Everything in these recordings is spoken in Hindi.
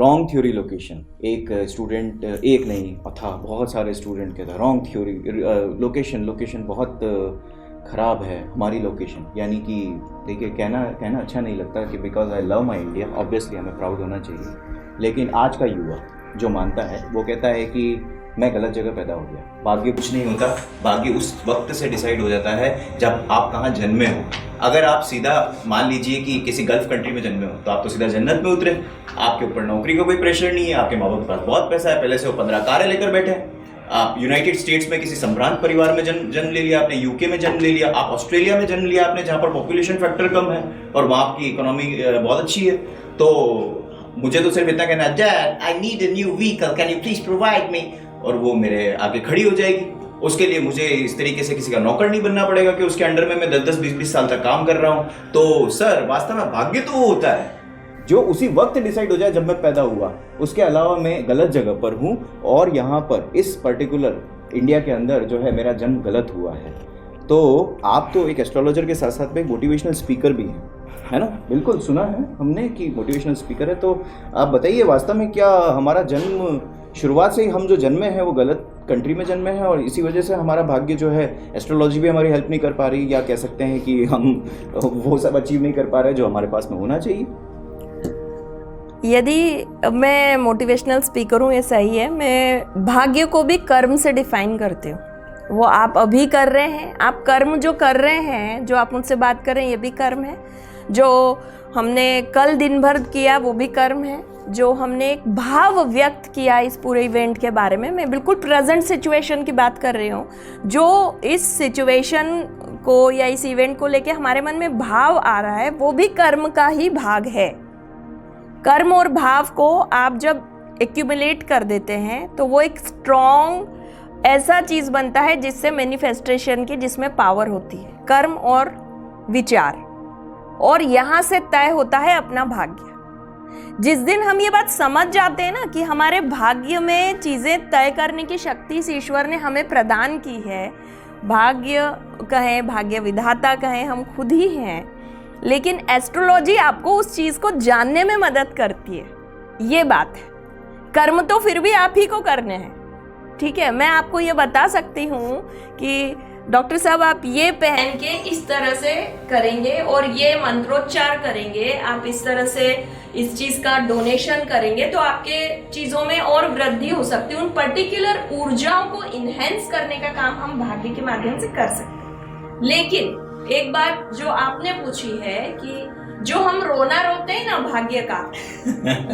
Wrong theory location. एक स्टूडेंट, एक नहीं था, बहुत सारे स्टूडेंट के था रॉन्ग थ्योरी लोकेशन बहुत ख़राब है हमारी लोकेशन। यानी कि देखिए, कहना अच्छा नहीं लगता कि because I love my India, obviously हमें प्राउड होना चाहिए, लेकिन आज का युवा जो मानता है वो कहता है कि मैं गलत जगह पैदा हो गया। भाग्य कुछ नहीं होता, भाग्य उस वक्त से डिसाइड हो जाता है जब आप कहाँ जन्मे हो। अगर आप सीधा मान लीजिए कि किसी गल्फ कंट्री में जन्मे हो तो आप तो सीधा जन्नत में उतरे, आपके ऊपर नौकरी का कोई प्रेशर नहीं है, आपके माँ बाप के पास बहुत पैसा है, पहले से वो 15 कारें लेकर बैठे हैं। आप यूनाइटेड स्टेट्स में किसी संभ्रांत परिवार में जन्म ले लिया आपने, यूके में जन्म ले लिया, आप ऑस्ट्रेलिया में जन्म लिया आपने जहाँ पर पॉपुलेशन फैक्टर कम है और वहाँ की इकोनॉमी बहुत अच्छी है। तो मुझे तो सिर्फ इतना कहना, dad I need a new vehicle, can you please provide me, और वो मेरे आगे खड़ी हो जाएगी। उसके लिए मुझे इस तरीके से किसी का नौकर नहीं बनना पड़ेगा कि उसके अंडर में मैं 10-10, 20-20 साल तक काम कर रहा हूँ। तो सर वास्तव में भाग्य तो वो होता है जो उसी वक्त डिसाइड हो जाए जब मैं पैदा हुआ। उसके अलावा मैं गलत जगह पर हूँ और यहाँ पर इस पर्टिकुलर इंडिया के अंदर जो है मेरा जन्म गलत हुआ है। तो आप तो एक एस्ट्रोलॉजर के साथ साथ में मोटिवेशनल स्पीकर भी हैं, है ना? बिल्कुल सुना है हमने कि मोटिवेशनल स्पीकर है। तो आप बताइए, वास्तव में क्या हमारा जन्म शुरुआत से ही हम जो जन्मे हैं वो गलत कंट्री में जन्मे हैं और इसी वजह से हमारा भाग्य जो है, एस्ट्रोलॉजी भी हमारी हेल्प नहीं कर पा रही, या कह सकते हैं कि हम वो सब अचीव नहीं कर पा रहे जो हमारे पास में होना चाहिए? यदि मैं मोटिवेशनल स्पीकर हूँ, ये सही है। मैं भाग्य को भी कर्म से डिफाइन करती हूँ। वो आप अभी कर रहे हैं, आप कर्म जो कर रहे हैं, जो आप मुझसे बात कर रहे हैं, ये भी कर्म है। जो हमने कल दिन भर किया वो भी कर्म है। जो हमने एक भाव व्यक्त किया इस पूरे इवेंट के बारे में, मैं बिल्कुल प्रेजेंट सिचुएशन की बात कर रही हूँ। जो इस सिचुएशन को या इस इवेंट को लेके हमारे मन में भाव आ रहा है, वो भी कर्म का ही भाग है। कर्म और भाव को आप जब एक्यूमुलेट कर देते हैं तो वो एक स्ट्रॉन्ग ऐसा चीज़ बनता है जिससे मैनिफेस्टेशन की, जिसमें पावर होती है, कर्म और विचार, और यहाँ से तय होता है अपना भाग्य। जिस दिन हम ये बात समझ जाते हैं ना कि हमारे भाग्य में चीज़ें तय करने की शक्ति इस ईश्वर ने हमें प्रदान की है, भाग्य कहें, भाग्य विधाता कहें, हम खुद ही हैं, लेकिन एस्ट्रोलॉजी आपको उस चीज़ को जानने में मदद करती है, ये बात है। कर्म तो फिर भी आप ही को करने हैं, ठीक है? मैं आपको ये बता सकती हूँ कि डॉक्टर साहब आप ये पहन के इस तरह से करेंगे और ये मंत्रोच्चार करेंगे, आप इस तरह से इस चीज का डोनेशन करेंगे तो आपके चीजों में और वृद्धि हो सकती है। उन पर्टिकुलर ऊर्जाओं को इनहेंस करने का काम हम भाग्य के माध्यम से कर सकते हैं। लेकिन एक बात जो आपने पूछी है कि जो हम रोना रोते हैं ना भाग्य का,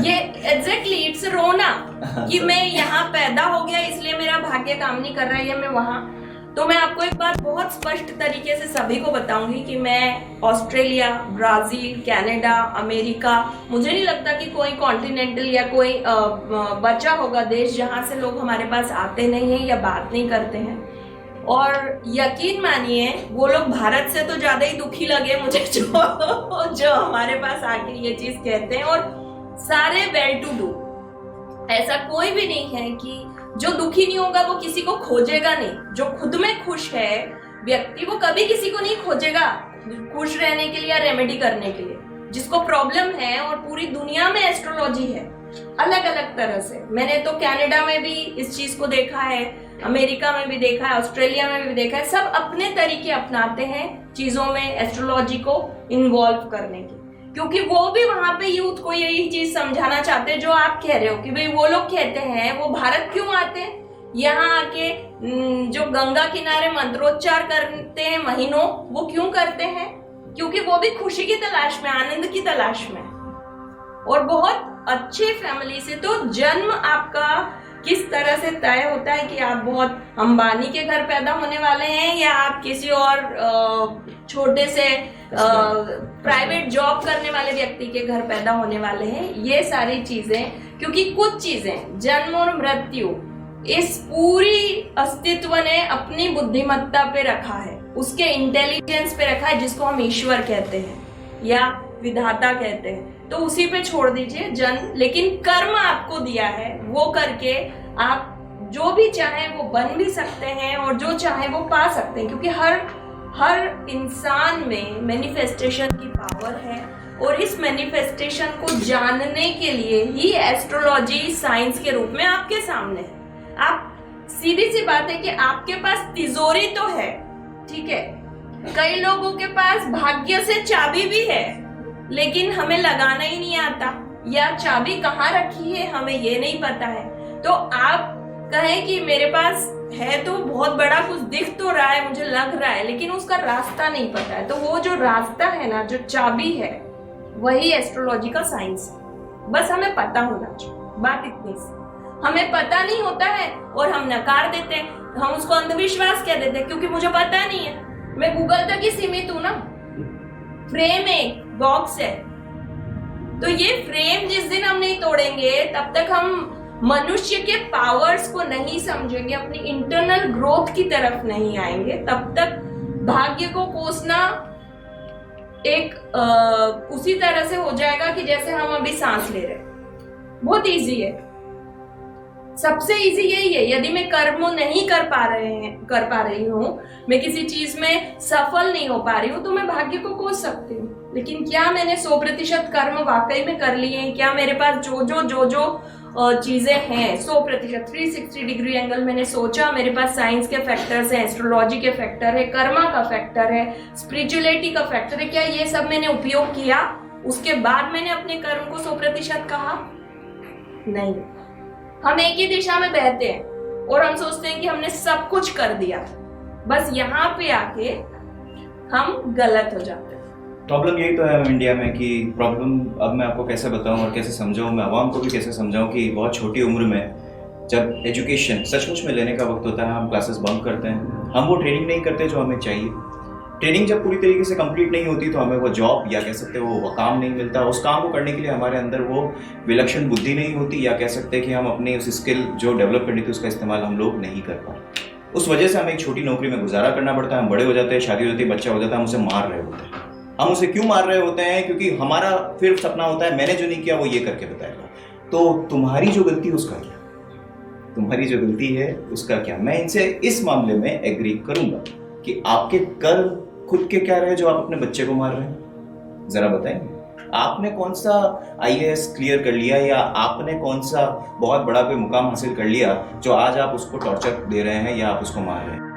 ये एग्जैक्टली इट्स रोना कि मैं यहाँ पैदा हो गया इसलिए मेरा भाग्य काम नहीं कर रहा है, या मैं वहां। तो मैं आपको एक बात बहुत स्पष्ट तरीके से सभी को बताऊंगी कि मैं ऑस्ट्रेलिया, ब्राजील, कनाडा, अमेरिका, मुझे नहीं लगता कि कोई कॉन्टिनेंटल या कोई बचा होगा देश जहां से लोग हमारे पास आते नहीं हैं या बात नहीं करते हैं। और यकीन मानिए वो लोग भारत से तो ज्यादा ही दुखी लगे मुझे जो हमारे पास आके ये चीज कहते हैं, और सारे वेल टू डू। ऐसा कोई भी नहीं है कि जो दुखी नहीं होगा वो किसी को खोजेगा नहीं। जो खुद में खुश है व्यक्ति, वो कभी किसी को नहीं खोजेगा खुश रहने के लिए या रेमेडी करने के लिए। जिसको प्रॉब्लम है, और पूरी दुनिया में एस्ट्रोलॉजी है अलग अलग तरह से। मैंने तो कनाडा में भी इस चीज को देखा है, अमेरिका में भी देखा है, ऑस्ट्रेलिया में भी देखा है। सब अपने तरीके अपनाते हैं चीजों में एस्ट्रोलॉजी को इन्वॉल्व करने की, क्योंकि वो भी वहां पे यूथ को यही चीज समझाना चाहते हैं जो आप कह रहे हो कि भाई वो लोग कहते हैं वो भारत क्यों आते हैं, यहाँ आके जो गंगा किनारे मंत्रोच्चार करते हैं महीनों, वो क्यों करते हैं? क्योंकि वो भी खुशी की तलाश में, आनंद की तलाश में। और बहुत अच्छे फैमिली से तो जन्म आपका किस तरह से तय होता है कि आप बहुत अंबानी के घर पैदा होने वाले हैं या आप किसी और छोटे से प्राइवेट जॉब करने वाले व्यक्ति के घर पैदा होने वाले हैं। ये सारी चीजें, क्योंकि कुछ चीजें जन्म और मृत्यु इस पूरी अस्तित्व ने अपनी बुद्धिमत्ता पे रखा है, उसके इंटेलिजेंस पे रखा है, जिसको हम ईश्वर कहते हैं या विधाता कहते हैं। तो उसी पे छोड़ दीजिए जन्म, लेकिन कर्म आपको दिया है, वो करके आप जो भी चाहे वो बन भी सकते हैं और जो चाहे वो पा सकते हैं, क्योंकि हर इंसान में मैनिफेस्टेशन की पावर है। और इस मैनिफेस्टेशन को जानने के लिए ही एस्ट्रोलॉजी साइंस के रूप में आपके सामने है। आप सीधी सी बात है कि आपके पास तिजोरी तो है, ठीक है, कई लोगों के पास भाग्य से चाबी भी है, लेकिन हमें लगाना ही नहीं आता, या चाबी कहाँ रखी है हमें ये नहीं पता है। तो आप कहें कि मेरे पास है तो बहुत बड़ा कुछ दिख तो रहा है, मुझे लग रहा है, लेकिन उसका रास्ता नहीं पता है, तो वो जो रास्ता है ना, जो चाबी है, वही एस्ट्रोलॉजी का साइंस है। बस हमें पता होना चाहिए, बात इतनी सी। हमें पता नहीं होता है और हम नकार देते हैं, हम उसको अंधविश्वास कह देते हैं, क्योंकि मुझे पता नहीं है, मैं गूगल तक ही सीमित हूं ना। फ्रेम है, बॉक्स है, तो ये फ्रेम जिस दिन हम नहीं तोड़ेंगे, तब तक हम मनुष्य के पावर्स को नहीं समझेंगे, अपनी इंटरनल ग्रोथ की तरफ नहीं आएंगे, तब तक भाग्य को कोसना एक उसी तरह से हो जाएगा कि जैसे हम अभी सांस ले रहे हैं। बहुत इजी है, सबसे इजी यही है। यदि मैं कर्म नहीं कर पा रही हूँ, मैं किसी चीज में सफल नहीं हो पा रही हूँ, तो मैं भाग्य को कोस सकती हूँ। लेकिन क्या मैंने 100% कर्म वाकई में कर लिए हैं? क्या मेरे पास जो चीजें हैं 100% 360 डिग्री एंगल मैंने सोचा, मेरे पास साइंस के फैक्टर्स हैं, एस्ट्रोलॉजी के फैक्टर है, कर्मा का फैक्टर है, स्पिरिचुअलिटी का फैक्टर है, क्या ये सब मैंने उपयोग किया? उसके बाद मैंने अपने कर्म को 100% कहा? नहीं। हम एक ही दिशा में बहते हैं और हम सोचते हैं कि हमने सब कुछ कर दिया, बस यहाँ पे आके हम गलत हो जाते हैं। प्रॉब्लम यही तो है इंडिया में कि प्रॉब्लम, अब मैं आपको कैसे बताऊं और कैसे समझाऊं, मैं आवाम को भी कैसे समझाऊं कि बहुत छोटी उम्र में जब एजुकेशन सचमुच में लेने का वक्त होता है, हम क्लासेस बंक करते हैं, हम वो ट्रेनिंग नहीं करते जो हमें चाहिए। ट्रेनिंग जब पूरी तरीके से कंप्लीट नहीं होती तो हमें वो जॉब या कह सकते हैं वो काम नहीं मिलता। उस काम को करने के लिए हमारे अंदर वो विलक्षण बुद्धि नहीं होती, या कह सकते हैं कि हम अपनी उस स्किल जो डेवलप करनी थी उसका इस्तेमाल हम लोग नहीं कर पाते। उस वजह से हमें एक छोटी नौकरी में गुजारा करना पड़ता है, हम बड़े हो जाते हैं, शादी हो जाती है, बच्चा हो जाता है, हम उसे मार रहे होते हैं। हम उसे क्यों मार रहे होते हैं? क्योंकि हमारा फिर सपना होता है मैंने जो नहीं किया वो ये करके बताएगा। तो तुम्हारी जो गलती है उसका क्या? तुम्हारी जो गलती है उसका क्या? मैं इनसे इस मामले में एग्री करूंगा कि आपके कर्म खुद के क्या रहे जो आप अपने बच्चे को मार रहे हैं? जरा बताएंगे, आपने कौन सा IAS क्लियर कर लिया, या आपने कौन सा बहुत बड़ा कोई मुकाम हासिल कर लिया जो आज आप उसको टॉर्चर दे रहे हैं या आप उसको मार रहे हैं?